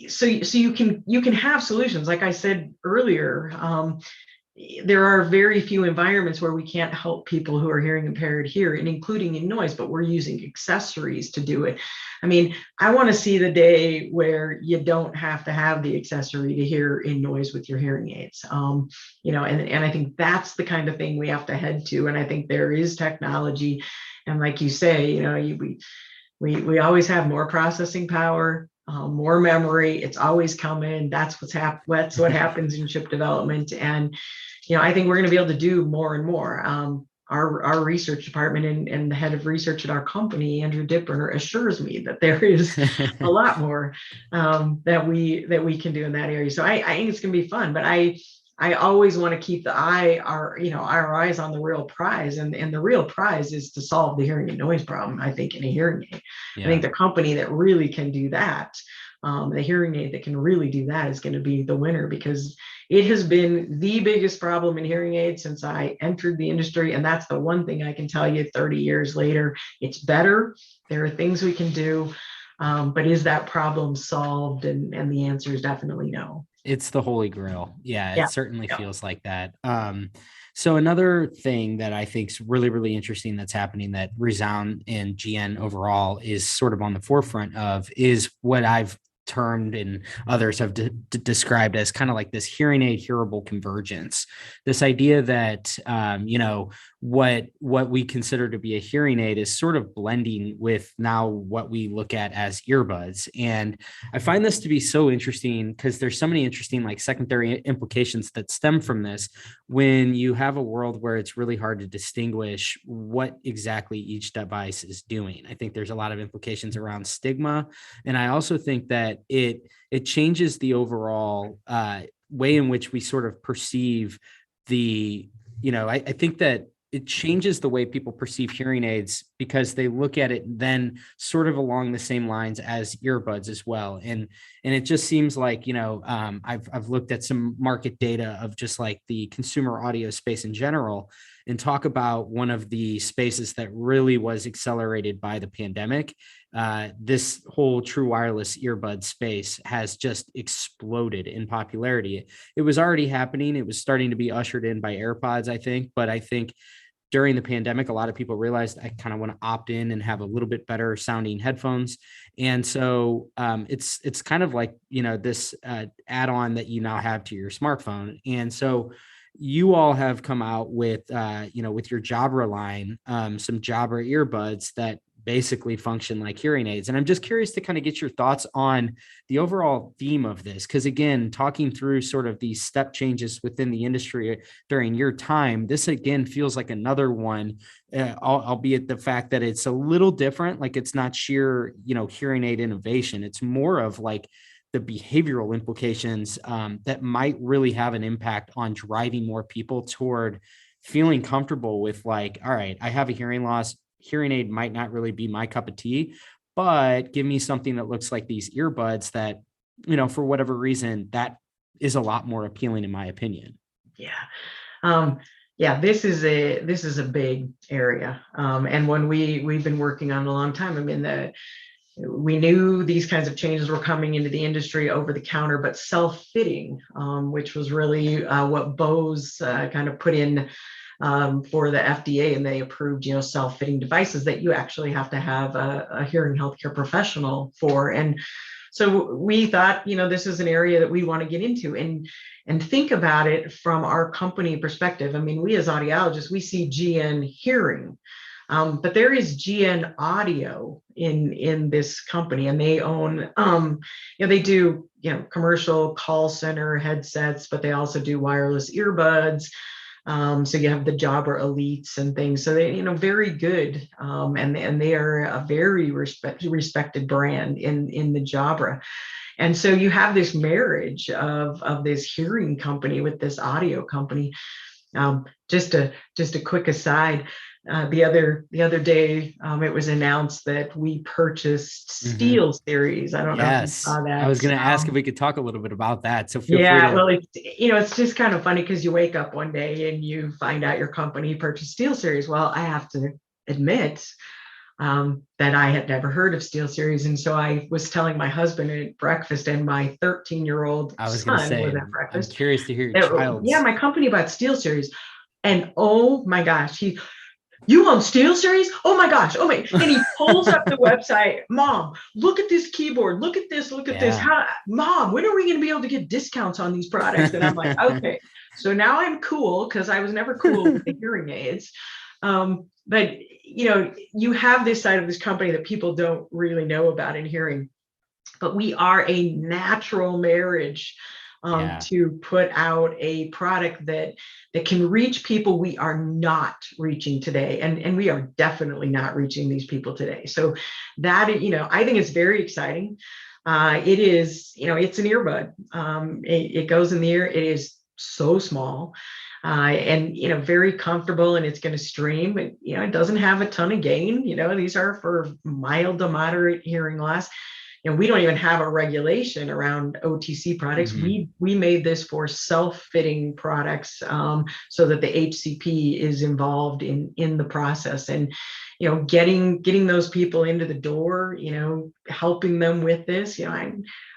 so you can have solutions. Like I said earlier, there are very few environments where we can't help people who are hearing impaired hear, and including in noise, but we're using accessories to do it. I mean, I want to see the day where you don't have to have the accessory to hear in noise with your hearing aids. And I think that's the kind of thing we have to head to. And I think there is technology. And like you say, we always have more processing power, more memory. It's always coming. That's that's what happens in chip development. And I think we're going to be able to do more and more. Our research department and the head of research at our company, Andrew Dipper, assures me that there is a lot more that we can do in that area. So I think it's going to be fun. But I always want to keep our eyes on the real prize, and the real prize is to solve the hearing and noise problem. I think in a hearing aid, I think the company that really can do that, the hearing aid that can really do that, is going to be the winner, because it has been the biggest problem in hearing aids since I entered the industry. And that's the one thing I can tell you 30 years later, it's better. There are things we can do, but is that problem solved? And the answer is definitely no. It's the holy grail. Yeah, Yeah. it certainly Yeah. feels like that. So another thing that I think is really, really interesting that's happening, that Resound and GN overall is sort of on the forefront of, is what I've termed and others have described as kind of like this hearing aid hearable convergence. This idea that, what we consider to be a hearing aid is sort of blending with now what we look at as earbuds. And I find this to be so interesting because there's so many interesting like secondary implications that stem from this when you have a world where it's really hard to distinguish what exactly each device is doing. I think there's a lot of implications around stigma. And I also think that it changes the overall way in which we sort of perceive the, I think that it changes the way people perceive hearing aids because they look at it then sort of along the same lines as earbuds as well. And it just seems like, I've looked at some market data of just like the consumer audio space in general and talk about one of the spaces that really was accelerated by the pandemic. This whole true wireless earbud space has just exploded in popularity. It was already happening. It was starting to be ushered in by AirPods, I think, but I think during the pandemic, a lot of people realized I kind of want to opt in and have a little bit better sounding headphones. And so it's kind of like, this add-on that you now have to your smartphone. And so you all have come out with, with your Jabra line, some Jabra earbuds that basically function like hearing aids. And I'm just curious to kind of get your thoughts on the overall theme of this. Because again, talking through sort of these step changes within the industry during your time, this again feels like another one, albeit the fact that it's a little different. Like it's not sheer, hearing aid innovation. It's more of like the behavioral implications that might really have an impact on driving more people toward feeling comfortable with like, all right, I have a hearing loss. Hearing aid might not really be my cup of tea, but give me something that looks like these earbuds that, for whatever reason, that is a lot more appealing in my opinion. Yeah. This is a big area. And when we've been working on a long time, I mean, we knew these kinds of changes were coming into the industry over the counter, but self-fitting, which was really what Bose kind of put in for the FDA, and they approved, self-fitting devices that you actually have to have a hearing healthcare professional for. And so we thought, this is an area that we want to get into and think about it from our company perspective. I mean, we as audiologists, we see GN hearing, but there is GN audio in this company, and they own, they do, commercial call center headsets, but they also do wireless earbuds. So you have the Jabra Elites and things. So they, very good. And they are a very respected brand in the Jabra. And so you have this marriage of this hearing company with this audio company. Just a quick aside. The other day, it was announced that we purchased Steel Series. I don't know if you saw that. I was going to ask if we could talk a little bit about that. So feel free to. Well, it's just kind of funny because you wake up one day and you find out your company purchased Steel Series. Well, I have to admit that I had never heard of Steel Series, and so I was telling my husband at breakfast, and my 13-year-old son was at breakfast. I'm curious to hear your child's. Yeah, my company bought Steel Series, and oh my gosh, you own Steel Series? Oh my gosh. Oh my. And he pulls up the website. Mom, look at this keyboard. Look at this. Look at this. Mom, when are we going to be able to get discounts on these products? And I'm like, okay. So now I'm cool because I was never cool with the hearing aids. But, you have this side of this company that people don't really know about in hearing. But we are a natural marriage to put out a product that can reach people we are not reaching today. And we are definitely not reaching these people today. So that, I think it's very exciting. It is, it's an earbud. It goes in the ear. It is so small and, very comfortable, and it's going to stream. It doesn't have a ton of gain. These are for mild to moderate hearing loss. We don't even have a regulation around OTC products. We made this for self-fitting products so that the HCP is involved in the process, and getting those people into the door, helping them with this.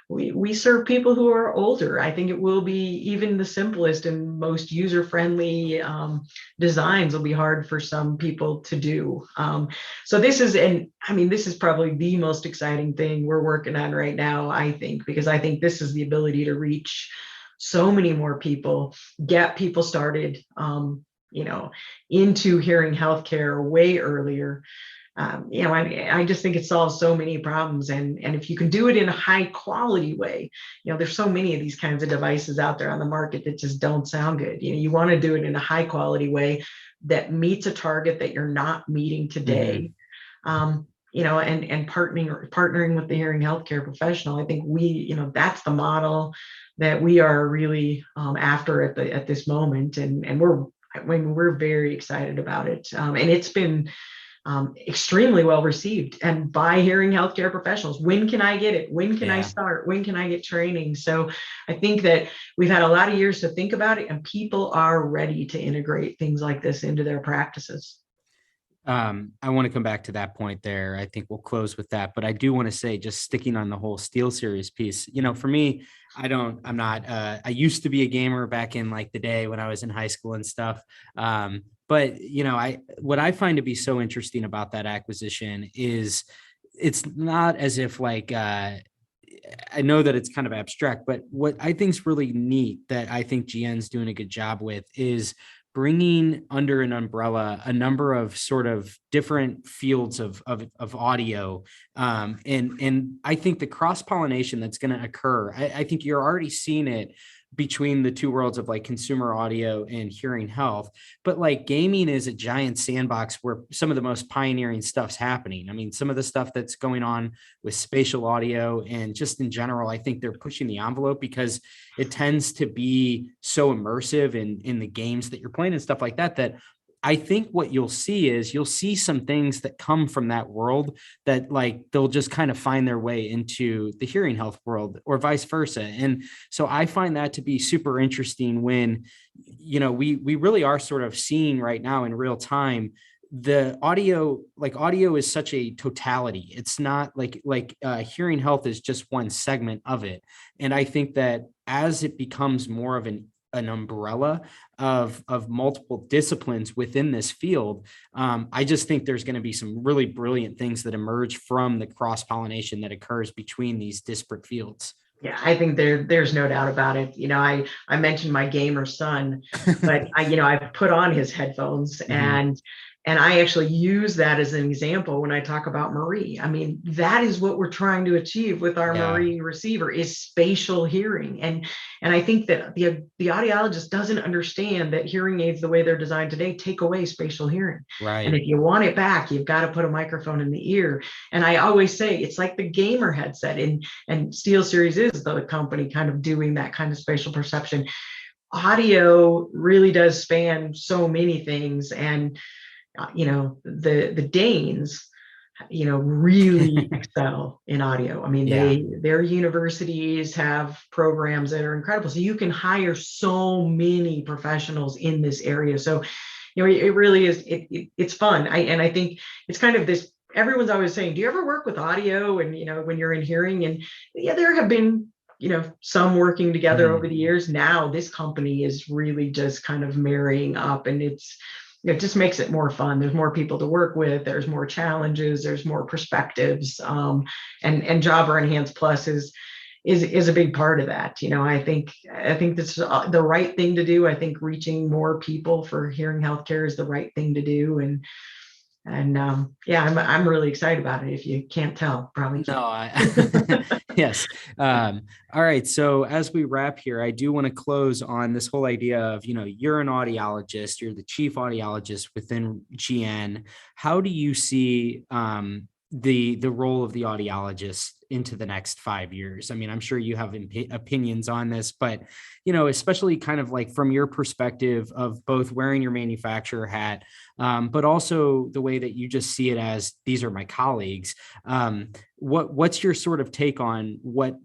We serve people who are older. I think it will be even the simplest and most user-friendly designs will be hard for some people to do. So this is probably the most exciting thing we're working on right now, I think, because I think this is the ability to reach so many more people, get people started, into hearing healthcare way earlier. I just think it solves so many problems. And if you can do it in a high quality way, there's so many of these kinds of devices out there on the market that just don't sound good. You want to do it in a high quality way that meets a target that you're not meeting today. And partnering with the hearing healthcare professional. I think that's the model that we are really after at this moment. And we're very excited about it. And it's been extremely well received and by hearing healthcare professionals. When can I get it? When can I start? When can I get training? So I think that we've had a lot of years to think about it, and people are ready to integrate things like this into their practices. I want to come back to that point there. I think we'll close with that, but I do want to say, just sticking on the whole Steel Series piece, for me, I used to be a gamer back in like the day when I was in high school and stuff. But what I find to be so interesting about that acquisition is it's not as if like, I know that it's kind of abstract, but what I think is really neat that I think GN's doing a good job with is bringing under an umbrella a number of sort of different fields of audio. And I think the cross-pollination that's going to occur, I think you're already seeing it between the two worlds of like consumer audio and hearing health. But like gaming is a giant sandbox where some of the most pioneering stuff's happening. I mean, some of the stuff that's going on with spatial audio and just in general, I think they're pushing the envelope because it tends to be so immersive in the games that you're playing and stuff like that, that I think what you'll see some things that come from that world that like they'll just kind of find their way into the hearing health world or vice versa. And so I find that to be super interesting when, we really are sort of seeing right now in real time the audio is such a totality. It's not like hearing health is just one segment of it. And I think that as it becomes more of an umbrella of multiple disciplines within this field, I just think there's going to be some really brilliant things that emerge from the cross-pollination that occurs between these disparate fields. Yeah, I think there's no doubt about it. I mentioned my gamer son, but I've put on his headphones and I actually use that as an example when I talk about Marie. I mean, that is what we're trying to achieve with our Marie receiver is spatial hearing. And I think that the audiologist doesn't understand that hearing aids, the way they're designed today, take away spatial hearing. Right. And if you want it back, you've got to put a microphone in the ear. And I always say it's like the gamer headset, and SteelSeries is the company kind of doing that kind of spatial perception. Audio really does span so many things. And the Danes, really excel in audio. I mean, their universities have programs that are incredible. So you can hire so many professionals in this area. So, it really is, it's fun. I think it's kind of this, everyone's always saying, do you ever work with audio? And, when you're in hearing, and there have been, some working together over the years. Now this company is really just kind of marrying up, and it just makes it more fun. There's more people to work with. There's more challenges. There's more perspectives. And Jobber Enhanced Plus is a big part of that. I think this is the right thing to do. I think reaching more people for hearing healthcare is the right thing to do. I'm really excited about it. If you can't tell, probably can't. No, yes. All right. So as we wrap here, I do want to close on this whole idea of, you're an audiologist, you're the chief audiologist within GN. How do you see the role of the audiologist into the next 5 years? I mean, I'm sure you have opinions on this, but, especially kind of like from your perspective of both wearing your manufacturer hat, but also the way that you just see it as these are my colleagues. What's your sort of take on what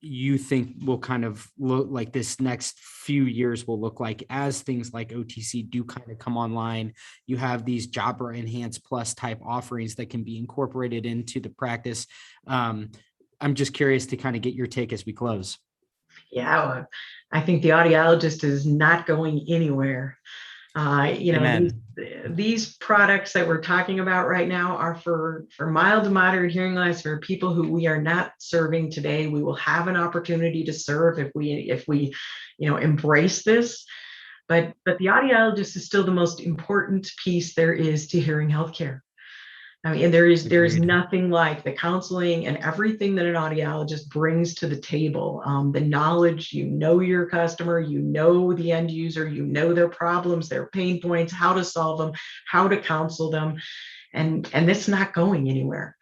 you think will kind of look like this next few years will look like as things like OTC do kind of come online? You have these Jobber Enhanced Plus type offerings that can be incorporated into the practice. I'm just curious to kind of get your take as we close. Yeah, I think the audiologist is not going anywhere. These products that we're talking about right now are for mild to moderate hearing loss, for people who we are not serving today. We will have an opportunity to serve if we embrace this. But the audiologist is still the most important piece there is to hearing healthcare. I mean, and there is Agreed. nothing like the counseling and everything that an audiologist brings to the table. The knowledge, your customer, the end user, their problems, their pain points, how to solve them, how to counsel them, and it's not going anywhere.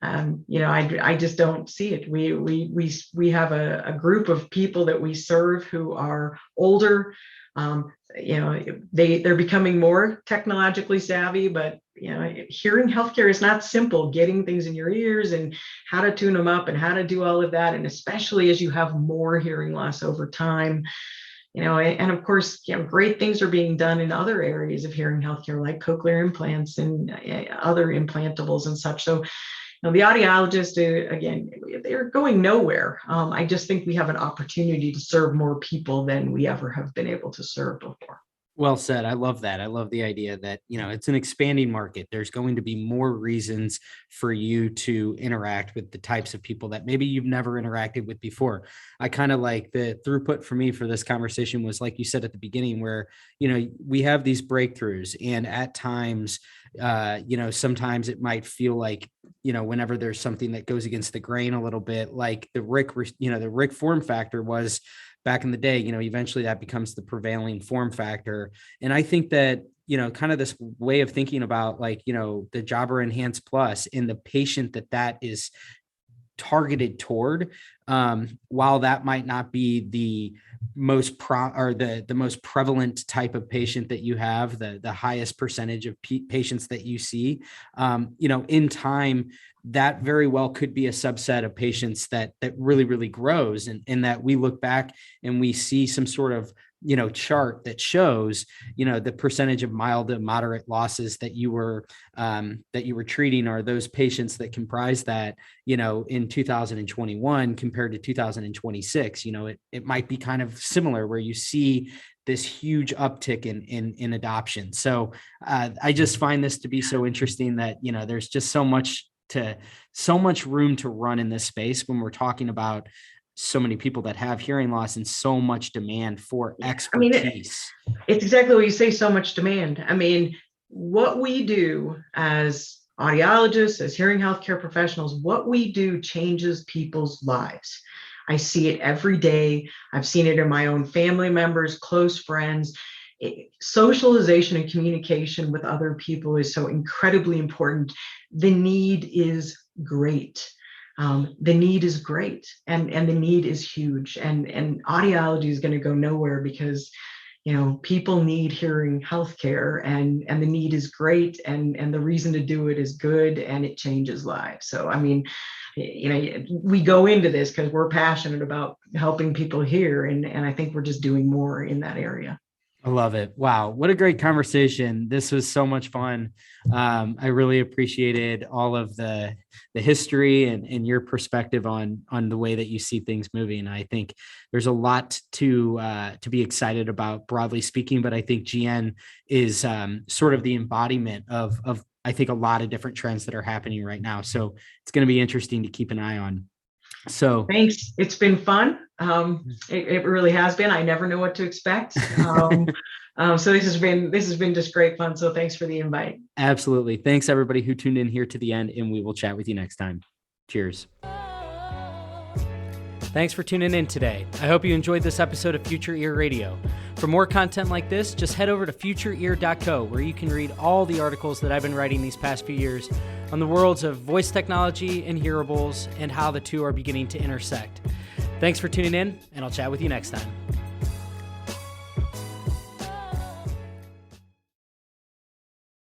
I just don't see it. We have a group of people that we serve who are older. They're becoming more technologically savvy, but hearing healthcare is not simple. Getting things in your ears and how to tune them up and how to do all of that, and especially as you have more hearing loss over time. And of course, great things are being done in other areas of hearing healthcare, like cochlear implants and other implantables and such. So the audiologists, again, they're going nowhere. I just think we have an opportunity to serve more people than we ever have been able to serve before. Well said. I love that. I love the idea that, it's an expanding market. There's going to be more reasons for you to interact with the types of people that maybe you've never interacted with before. I kind of like the throughput for me for this conversation was, like you said at the beginning, where, we have these breakthroughs, and at times, sometimes it might feel like, whenever there's something that goes against the grain a little bit, like the RIC form factor was back in the day, eventually that becomes the prevailing form factor. And I think that, kind of this way of thinking about, like, the Jabra Enhance Plus and the patient that is targeted toward, while that might not be the most the most prevalent type of patient that you have, the highest percentage of patients that you see, in time, that very well could be a subset of patients that really, really grows. And that we look back and we see some sort of, chart that shows, the percentage of mild to moderate losses that you were treating are those patients that comprise that, in 2021 compared to 2026. It might be kind of similar, where you see this huge uptick in adoption. So I just find this to be so interesting that, there's just so much room to run in this space when we're talking about so many people that have hearing loss and so much demand for expertise. It's exactly what you say, so much demand. I mean, what we do as audiologists, as hearing healthcare professionals, what we do changes people's lives. I see it every day. I've seen it in my own family members, close friends. Socialization and communication with other people is so incredibly important. The need is great. The need is great, and the need is huge, and audiology is going to go nowhere because people need hearing healthcare, and the need is great, and the reason to do it is good, and it changes lives. So I mean, we go into this because we're passionate about helping people hear, and I think we're just doing more in that area. I love it. Wow. What a great conversation. This was so much fun. I really appreciated all of the history and your perspective on the way that you see things moving. I think there's a lot to be excited about, broadly speaking, but I think GN is sort of the embodiment of I think a lot of different trends that are happening right now. So it's going to be interesting to keep an eye on. So thanks. It's been fun. It really has been. I never know what to expect. So this has been just great fun. So thanks for the invite. Absolutely. Thanks everybody who tuned in here to the end, and we will chat with you next time. Cheers. Thanks for tuning in today. I hope you enjoyed this episode of Future Ear Radio. For more content like this, just head over to futureear.co, where you can read all the articles that I've been writing these past few years on the worlds of voice technology and hearables and how the two are beginning to intersect. Thanks for tuning in, and I'll chat with you next time.